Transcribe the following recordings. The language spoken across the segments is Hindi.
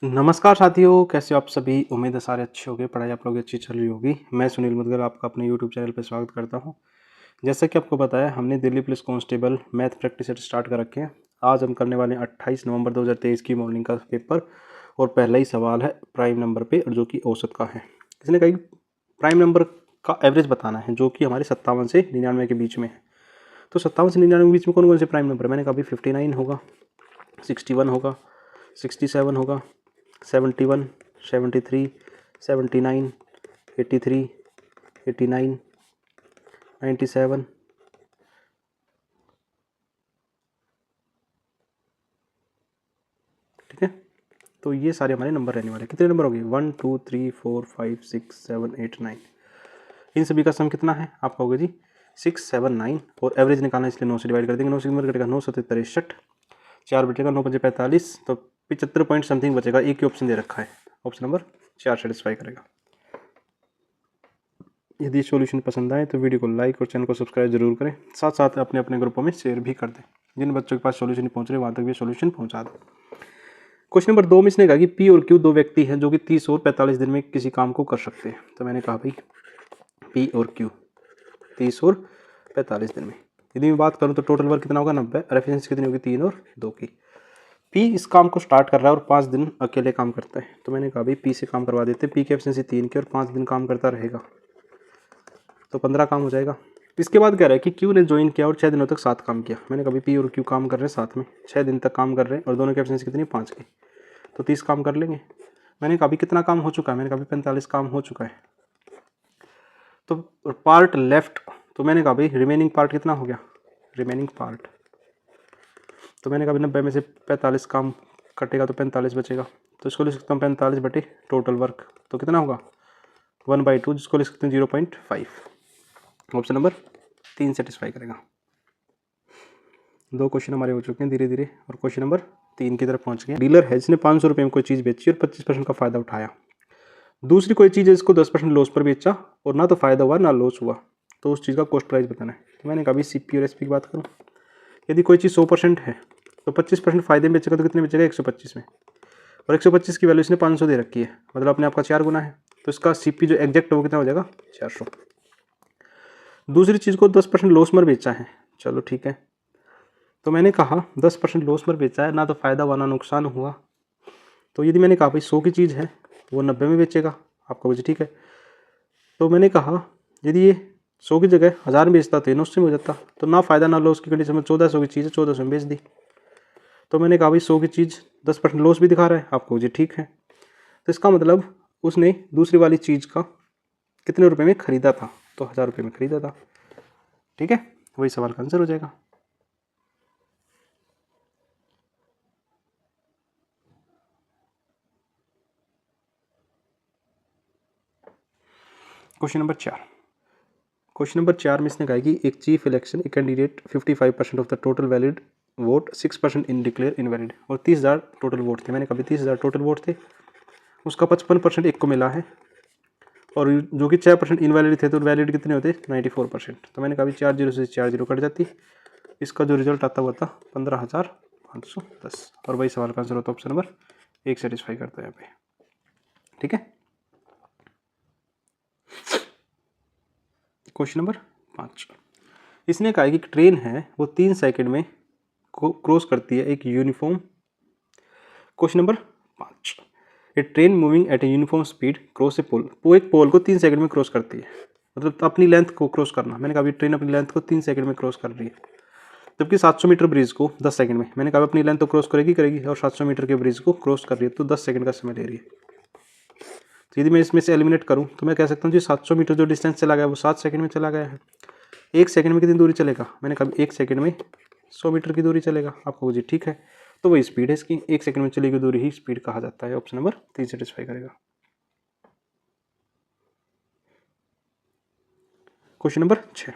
नमस्कार साथियों, कैसे हो आप सभी। उम्मीद है सारे अच्छे होंगे, पढ़ाई आप लोग अच्छी चल रही होगी। मैं सुनील मुदगल आपका अपने यूट्यूब चैनल पर स्वागत करता हूं। जैसा कि आपको पता है, हमने Delhi police constable math practice set start कर रखे हैं। आज हम करने वाले हैं 28 नवंबर 2023 की मॉर्निंग का पेपर। और पहला ही सवाल है प्राइम नंबर पे, और जो कि औसत का है। इसने कहा कि प्राइम नंबर का एवरेज बताना है, जो कि हमारे 57 से 99 के बीच में है। तो 57 से 99 के बीच में कौन कौन से प्राइम नंबर? मैंने कहा अभी 59 होगा, 61 होगा, 67 होगा, 71, 73, 79, 83, 89, 97, ठीक है। तो ये सारे हमारे नंबर रहने वाले। कितने नंबर हो गए? 1 2 3 4 5 6 7 8 9। इन सभी का सम कितना है आपका? होगा जी 6 7 9। और एवरेज निकालना, इसलिए 9 से डिवाइड कर देंगे। 9 से कितना कटेगा? 9 7 63, 4 बचेगा, 9 5 45, तो 75 पॉइंट समथिंग बचेगा। एक ही ऑप्शन दे रखा है, ऑप्शन नंबर 4 सेटिस्फाई करेगा। यदि सॉल्यूशन पसंद आए तो वीडियो को लाइक और चैनल को सब्सक्राइब जरूर करें। साथ साथ अपने अपने ग्रुपों में शेयर भी कर दें। जिन बच्चों के पास सॉल्यूशन नहीं पहुंच रहे, वहां तक भी सॉल्यूशन पहुंचा दें। क्वेश्चन नंबर 2 में इसने कहा कि पी और क्यू दो व्यक्ति हैं जो कि 30 और 45 दिन में किसी काम को कर सकते हैं। तो मैंने कहा भाई पी और क्यू 30 और 45 दिन में। यदि मैं बात करूं तो टोटल वर्क कितना होगा? 90। और एफिशिएंसी कितनी होगी? 3 और 2 की। पी इस काम को स्टार्ट कर रहा है और 5 दिन अकेले काम करता है। तो मैंने कहा भाई पी से काम करवा देते। पी की एफिशिएंसी 3 की और 5 दिन काम करता रहेगा, तो 15 काम हो जाएगा। इसके बाद कह रहा है कि क्यू ने ज्वाइन किया और 6 दिनों तक साथ काम किया। मैंने कहा पी और क्यू काम कर रहे हैं साथ में, 6 दिन तक काम कर रहे हैं, और दोनों की एफिशिएंसी कितनी? 5 की, तो 30 काम कर लेंगे। मैंने कहा कितना काम हो चुका है? मैंने कहा 45 काम हो चुका है। तो पार्ट लेफ्ट, तो मैंने कहा भाई रिमेनिंग पार्ट कितना हो गया? रिमेनिंग पार्ट, तो मैंने कहा 90 में से 45 काम कटेगा तो 45 बचेगा। तो इसको लिख सकता हूँ 45 बटे टोटल वर्क, तो कितना होगा? 1/2, जिसको लिख सकते हैं 0.5। ऑप्शन नंबर 3 सेटिस्फाई करेगा। 2 क्वेश्चन हमारे हो चुके हैं धीरे धीरे, और क्वेश्चन नंबर 3 की तरफ पहुंच गए। डीलर है जिसने 500 रुपये में कोई चीज़ बेची और 25% का फायदा उठाया। दूसरी कोई चीज़ है जिसको 10% लॉस पर बेचा और ना तो फायदा हुआ ना लॉस हुआ, तो उस चीज़ का कॉस्ट प्राइस बताना है। तो मैंने कहा सीपी और एसपी की बात करूँ, यदि कोई चीज़ 100% है तो 25% फायदे में बेचेगा, तो कितने बेचेगा? 125 में। और 125 की वैल्यू इसने 500 दे रखी है, मतलब अपने आप का 4 गुना है, तो इसका सीपी जो एग्जैक्ट वो कितना हो जाएगा? 400। दूसरी चीज़ को 10% लॉस में बेचा है, चलो ठीक है। तो मैंने कहा 10% लॉस में बेचा है, ना तो फायदा हुआ ना नुकसान हुआ। तो यदि मैंने कहा भाई 100 की चीज़ है वो 90 में बेचेगा, आपका मुझे ठीक है। तो मैंने कहा यदि ये 100 की जगह 1000 में बेचता तो ये 900 में हो जाता, तो ना फायदा ना लॉस की कंडीशन में 1400 की चीज़ है 1400 में बेच दी। तो मैंने कहा भाई 100 की चीज़ 10% लॉस भी दिखा रहा है, आपको मुझे ठीक है। तो इसका मतलब उसने दूसरी वाली चीज़ का कितने रुपए में खरीदा था? तो 1000 रुपये में खरीदा था, ठीक है। वही सवाल का आंसर हो जाएगा। Question number 4। क्वेश्चन नंबर 4 में इसने कहा कि एक चीफ इलेक्शन एक candidate 55% of the total valid vote, 6% in declare invalid, और 30,000 टोटल वोट थे। मैंने कहा 30,000 टोटल वोट थे, उसका 55% एक को मिला है, और जो कि 6% इनवैलिड थे, तो वैलिड कितने होते? 94%। तो मैंने कहा 4 जीरो से 4 जीरो कट जाती, इसका जो रिजल्ट आता हुआ था 15,510, और वही सवाल का आंसर होता है ऑप्शन नंबर 1 सेटिस्फाई करता है यहाँ पे, ठीक है। Question number 5। इसने कहा कि ट्रेन है वो 3 सेकंड में क्रॉस करती है एक uniform. Question number 5। A train moving at a uniform speed cross a pole, वो एक पोल को 3 सेकंड में क्रॉस करती है, मतलब अपनी लेंथ को क्रॉस करना। मैंने कहा ट्रेन अपनी लेंथ को 3 सेकंड में क्रॉस कर रही है, जबकि 700 मीटर ब्रिज को 10 सेकंड में। मैंने कहा अपनी लेंथ तो क्रॉस करेगी, और 700 मीटर के ब्रिज को क्रॉस कर रही है, तो 10 सेकंड का समय ले रही है। तो यदि मैं इसमें से एलिमिनेट करूं तो मैं कह सकता हूं जी 700 मीटर जो डिस्टेंस चला गया वो 7 सेकंड में चला गया है। 1 सेकंड में कितनी दूरी चलेगा? मैंने कहा 1 सेकंड में 100 मीटर की दूरी चलेगा, आपको जी ठीक है। तो वही स्पीड है इसकी, 1 सेकंड में चली गई दूरी ही स्पीड कहा जाता है। ऑप्शन नंबर 3 सेटिस्फाई करेगा। Question number 6।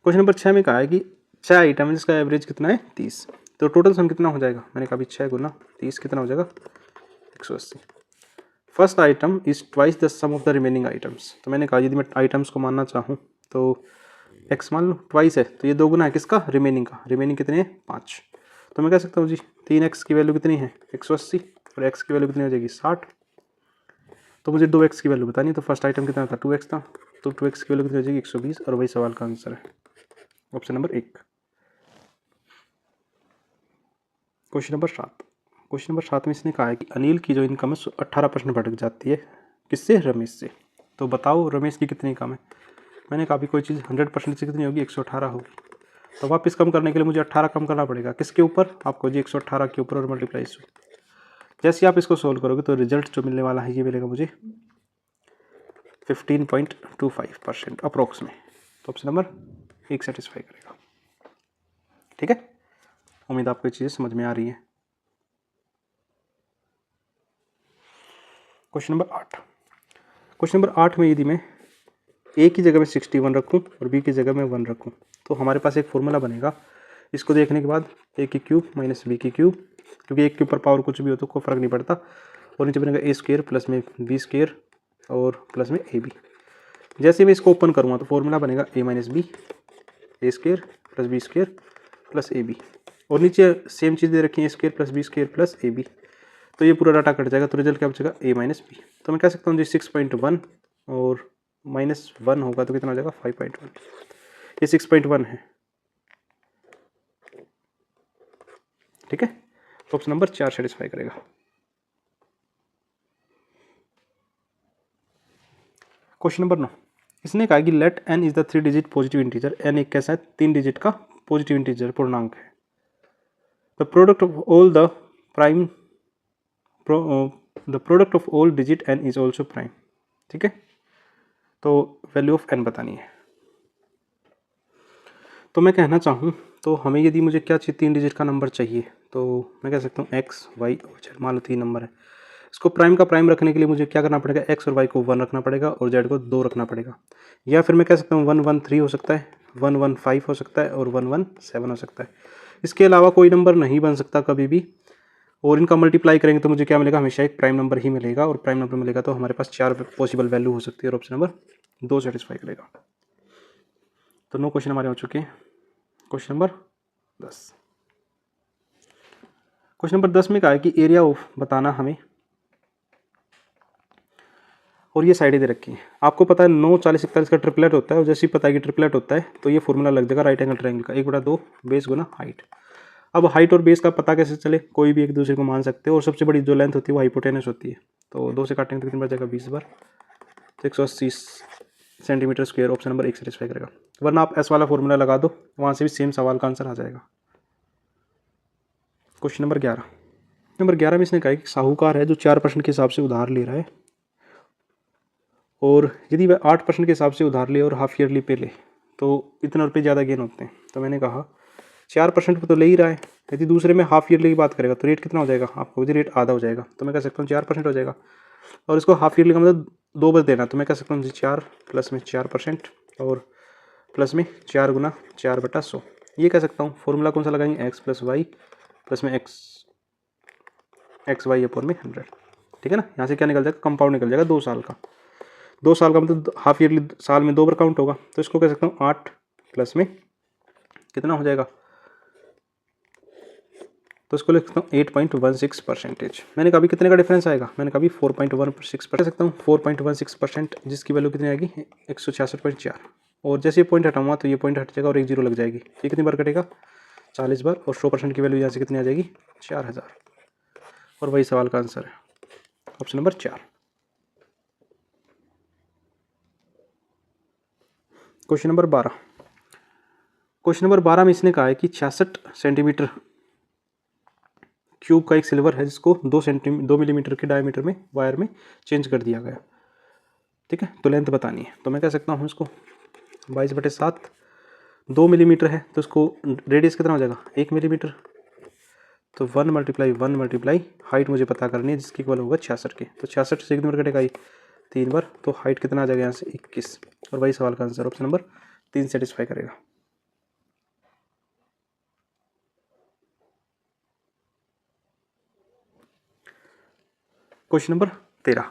क्वेश्चन नंबर 6 में कहा है कि 6 आइटम है जिसका एवरेज कितना है? 30, तो टोटल सम कितना हो जाएगा? मैंने कहा 6 गुना 30 कितना हो जाएगा? 180। First item is twice the sum of the remaining items. तो मैंने कहा यदि मैं आइटम्स को मानना चाहूँ तो एक्स मान लो, ट्वाइस है तो ये 2 गुना है किसका? रिमेनिंग का। रिमेनिंग कितने हैं? 5। तो मैं कह सकता हूँ जी 3x की वैल्यू कितनी है? 180। और x की वैल्यू कितनी हो जाएगी 60। तो मुझे 2x की वैल्यू बतानी है। तो फर्स्ट आइटम कितना था 2x था, तो 2x की वैल्यू कितनी हो जाएगी 120 और वही सवाल का आंसर है option number 1। Question number 7। Question number 7 में इसने कहा है कि अनिल की जो इनकम है 18% बढ़ जाती है, किससे? रमेश से। तो बताओ रमेश की कितनी इनकम है? मैंने कहा भी कोई चीज़ 100% से कितनी होगी 118 होगी। तो वापस कम करने के लिए मुझे 18 कम करना पड़ेगा, किसके ऊपर? आपको जी 118 के ऊपर और मल्टीप्लाई इससे। जैसे आप इसको सोल्व करोगे तो रिजल्ट जो मिलने वाला है ये मिलेगा मुझे 15.25% अप्रोक्स में। तो ऑप्शन नंबर 1 सेटिस्फाई करेगा। ठीक है, उम्मीद आपको ये चीज़ें समझ में आ रही है। Question number 8। क्वेश्चन नंबर 8 में यदि मैं ए की जगह में 61 रखूं और बी की जगह में 1 रखूं तो हमारे पास एक फॉर्मूला बनेगा। इसको देखने के बाद ए की क्यूब माइनस बी की क्यूब, क्योंकि एक के ऊपर पावर कुछ भी हो तो कोई फर्क नहीं पड़ता, और नीचे बनेगा ए स्क्वायर प्लस में बी स्क्वायर और प्लस में ए बी। जैसे मैं इसको ओपन करूँगा तो फॉर्मूला बनेगा A minus B, A square plus B square plus A B, और नीचे सेम चीज़ दे रखी है A square plus B square plus A B. तो ये पूरा डाटा कट जाएगा, तो रिजल्ट क्या बचेगा ए माइनस बी। तो मैं कह सकता हूँ जी 6.1 और -1 होगा तो कितना हो जाएगा 5.1। ये 6.1 है। ठीक है, तो ऑप्शन नंबर 4 सेटिस्फाई करेगा। Question number 9। इसने कहा कि let n is the 3 digit positive integer. n एक कैसा है 3 डिजिट का पॉजिटिव इंटीजर पूर्णांक है। The product of all the prime the product of all digit n is also prime. ठीक है, तो वैल्यू ऑफ n बतानी है। तो मैं कहना चाहूँ तो हमें यदि मुझे क्या चाहिए 3 डिजिट का नंबर चाहिए, तो मैं कह सकता हूँ x y और z, मान लो 3 नंबर है। इसको प्राइम का प्राइम रखने के लिए मुझे क्या करना पड़ेगा, x और y को 1 रखना पड़ेगा और z को 2 रखना पड़ेगा। या फिर मैं कह सकता हूँ 113 हो सकता है, 115 हो सकता है और 117 हो सकता है। इसके अलावा कोई नंबर नहीं बन सकता कभी भी। और इनका मल्टीप्लाई करेंगे तो मुझे क्या मिलेगा, हमेशा एक प्राइम नंबर ही मिलेगा, और प्राइम नंबर मिलेगा तो हमारे पास 4 पॉसिबल वैल्यू हो सकती है और ऑप्शन नंबर 2 सेटिस्फाई करेगा। तो 9 क्वेश्चन हमारे हो चुके हैं। Question number 10। क्वेश्चन नंबर 10 में कहा है कि एरिया ऑफ बताना हमें, और ये साइडें दे रखी हैं। आपको पता है 9 40 41 का ट्रिपलेट होता है, और जैसे ही पता है कि ट्रिपलेट होता है तो ये फॉर्मूला लग जाएगा राइट एंगल ट्रायंगल का 1/2 बेस गुना हाइट। अब हाइट और बेस का पता कैसे चले, कोई भी एक दूसरे को मान सकते हो, और सबसे बड़ी जो लेंथ होती है वो हाइपोटेनस होती है। तो 2 से काटेंगे तो कितनी बच जाएगा 20 बार, तो 180 centimetre square. Option number 1 satisfy करेगा। वरना आप एस वाला फॉर्मूला लगा दो, वहाँ से भी सेम सवाल का आंसर आ जाएगा। Question number 11। नंबर 11 में इसने कहा कि साहूकार है जो 4% के हिसाब से उधार ले रहा है, और यदि वह 8% के हिसाब से उधार ले और हाफ ईयरली पे ले तो इतना रुपये ज़्यादा गेन होते हैं। तो मैंने कहा 4% पर तो ले ही रहा है, यदि दूसरे में हाफ ईयरली की बात करेगा तो रेट कितना हो जाएगा, आपको रेट आधा हो जाएगा। तो मैं कह सकता हूँ 4% हो जाएगा, और इसको हाफ ईयरली का मतलब 2 बार देना। तो मैं कह सकता हूँ 4 प्लस में 4% और प्लस में 4 गुना 4/100। ये कह सकता हूँ। फॉर्मूला कौन सा लगाएंगे, x प्लस वाई प्लस में एक्स वाई अपॉन में 100। ठीक है ना, यहाँ से क्या निकल जाएगा, कंपाउंड निकल जाएगा 2 साल का। 2 साल का मतलब हाफ ईयरली साल में 2 बार काउंट होगा। तो इसको कह सकता हूँ 8 प्लस में कितना हो जाएगा, तो इसको लिख सकता हूँ 8.16%। मैंने कहा कितने का डिफरेंस आएगा, मैंने कहा 4.16% कह सकता हूँ 4.16%, जिसकी वैल्यू कितनी आएगी 166.4। और जैसे ये पॉइंट हटाऊंगा तो ये पॉइंट हट जाएगा और एक जीरो लग जाएगी। ये कितनी बार कटेगा 40 बार, और 100% की वैल्यू यहाँ से कितनी आ जाएगी 4000। और वही सवाल का आंसर है option number 4। Question number 12। Question number 12 में इसने कहा है कि 66 सेंटीमीटर क्यूब का एक सिल्वर है जिसको 2 मिलीमीटर के डायमीटर में वायर में चेंज कर दिया गया। ठीक है, तो लेंथ बतानी है। तो मैं कह सकता हूँ इसको 22/7, 2 मिलीमीटर है तो इसको रेडियस कितना हो जाएगा 1 मिलीमीटर। तो 1 × 1 × हाइट मुझे पता करनी है जिसकी इक्वल होगा 66 के। तो 66 से 1 बार कटेगा 3 बार, तो हाइट कितना आ जाएगा यहाँ से 21। और वही सवाल का आंसर ऑप्शन नंबर 3 सेटिस्फाई करेगा। Question number 13।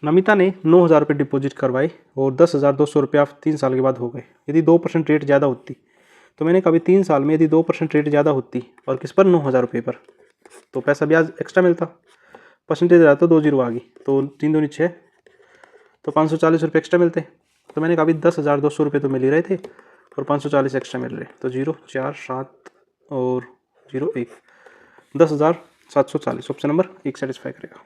नमिता ने 9,000 रुपये डिपॉजिट करवाए और 10,200 रुपये 3 साल के बाद हो गए। यदि 2% रेट ज़्यादा होती, तो मैंने कभी 3 साल में यदि 2% रेट ज़्यादा होती और किस पर 9,000 रुपये पर, तो पैसा ब्याज एक्स्ट्रा मिलता। परसेंटेज रहा तो 2 जीरो आ गई, तो 3 दूनी 6, तो 540 रुपये एक्स्ट्रा मिलते। तो मैंने कहा अभी 10,200 रुपये तो मिल ही रहे थे और 540 एक्स्ट्रा मिल रहे, तो 0 4 7 और 0 1, 10,740। ऑप्शन नंबर 1 सेटिस्फाई करेगा।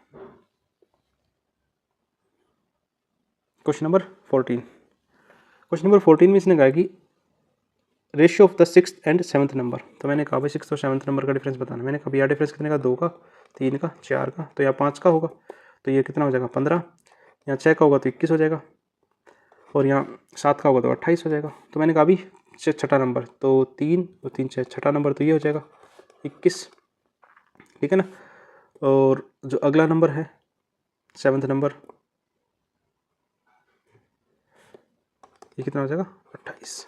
Question number 14। क्वेश्चन नंबर 14 में इसने कहा कि ratio of the 6th and 7th number. तो मैंने कहा भाई 6th और 7th नंबर का डिफरेंस बताना। मैंने कहा भैया डिफरेंस कितने का, 2 का, 3 का, 4 का, तो यहाँ 5 का होगा, तो ये कितना हो जाएगा 15, यहाँ 6 का होगा तो 21 हो जाएगा, और यहाँ 7 का होगा तो 28 हो जाएगा। तो मैंने कहा अभी छठा नंबर, तो 3 और 3 6, छठा नंबर तो ये हो जाएगा 21, ठीक है ना। और जो अगला नंबर है 7th नंबर, ये कितना हो जाएगा 28।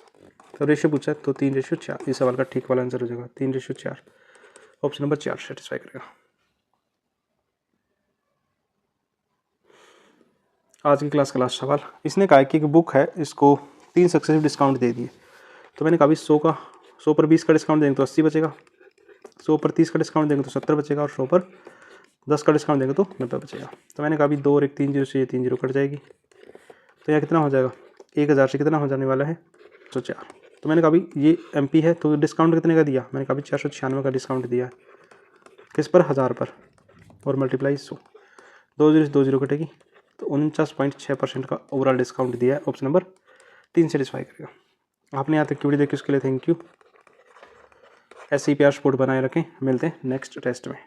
तो रेशियो पूछा है तो 3:4, इस सवाल का ठीक वाला आंसर हो जाएगा 3:4। ऑप्शन नंबर 4 सेटिस्फाई करेगा। आज की क्लास का लास्ट सवाल, इसने कहा कि एक बुक है, इसको 3 सक्सेसिव डिस्काउंट दे दिए। तो मैंने कहा 100 पर 20 का डिस्काउंट देंगे तो 80 बचेगा, 100 पर 30 का डिस्काउंट देंगे तो 70 बचेगा, और 100 पर 10 का डिस्काउंट देंगे तो 90 बचेगा। तो मैंने कहा अभी 2 और 1 3 जीरो से ये 3 जीरो कट जाएगी, तो यहाँ कितना हो जाएगा 1000 से कितना हो जाने वाला है 104। तो मैंने कहा अभी ये MP है तो डिस्काउंट कितने का दिया, मैंने कहा अभी 496 का डिस्काउंट दिया है, किस पर 1000 पर, और मल्टीप्लाई 100, 2 जीरो से 2 जीरो कटेगी, तो 49.6% का ओवरऑल डिस्काउंट दिया है। ऑप्शन नंबर 3 सेटिस्फाई करेगा। आपने यहाँ तक की वीडियो देखी उसके लिए थैंक यू। ऐसे ही प्यार सपोर्ट बनाए रखें, मिलते हैं नेक्स्ट टेस्ट में।